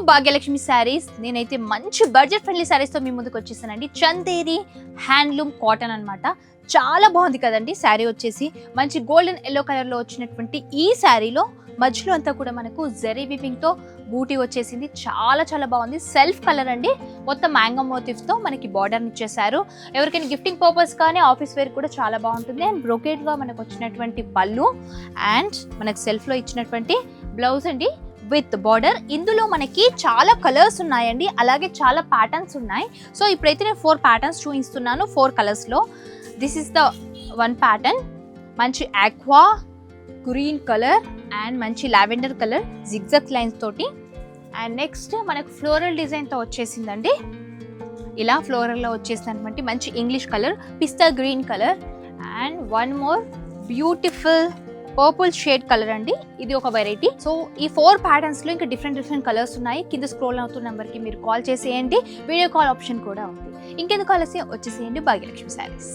భాగ్యలక్ష్మి శారీస్. నేనైతే మంచి budget friendly శారీస్తో మీ ముందుకు వచ్చేసానండి. చందేరి హ్యాండ్లూమ్ కాటన్ అన్నమాట. చాలా బాగుంది కదండి శారీ వచ్చేసి. మంచి గోల్డెన్ ఎల్లో కలర్లో వచ్చినటువంటి ఈ శారీలో మధ్యలో అంతా కూడా మనకు జరీ వీవింగ్తో బూటీ వచ్చేసింది. చాలా చాలా బాగుంది. సెల్ఫ్ కలర్ అండి. మొత్తం మ్యాంగో మోటివ్స్తో మనకి బార్డర్ని ఇచ్చేసారు. ఎవరికైనా గిఫ్టింగ్ పర్పస్ కానీ ఆఫీస్ వేర్ కూడా చాలా బాగుంటుంది. అండ్ బ్రొకేట్గా మనకు వచ్చినటువంటి పళ్ళు అండ్ మనకు సెల్ఫ్లో ఇచ్చినటువంటి బ్లౌజ్ అండి విత్ బార్డర్. ఇందులో మనకి చాలా కలర్స్ ఉన్నాయండి, అలాగే చాలా ప్యాటర్న్స్ ఉన్నాయి. సో ఇప్పుడైతే నేను 4 ప్యాటర్న్స్ చూపిస్తున్నాను 4 కలర్స్లో. This is the one pattern. మంచి ఆక్వా గ్రీన్ కలర్ అండ్ మంచి లావెండర్ కలర్ జిగ్జాగ్ లైన్స్ తోటి. అండ్ నెక్స్ట్ మనకు ఫ్లోరల్ డిజైన్తో వచ్చేసిందండి. ఇలా ఫ్లోరల్లో వచ్చేసినటువంటి మంచి English colour pista green colour. And one more beautiful purple shade colour అండి. ఇది ఒక వెరైటీ. సో ఈ 4 ప్యాటర్న్స్ లో ఇంకా డిఫరెంట్ కలర్స్ ఉన్నాయి. కింద స్క్రోల్ అవుతున్న నెంబర్ కి మీరు కాల్ చేసేయండి. వీడియో కాల్ ఆప్షన్ కూడా ఉంది. ఇంకెందుకు ఆలస్యం, వచ్చేసేయండి భాగ్యలక్ష్మి శారీస్.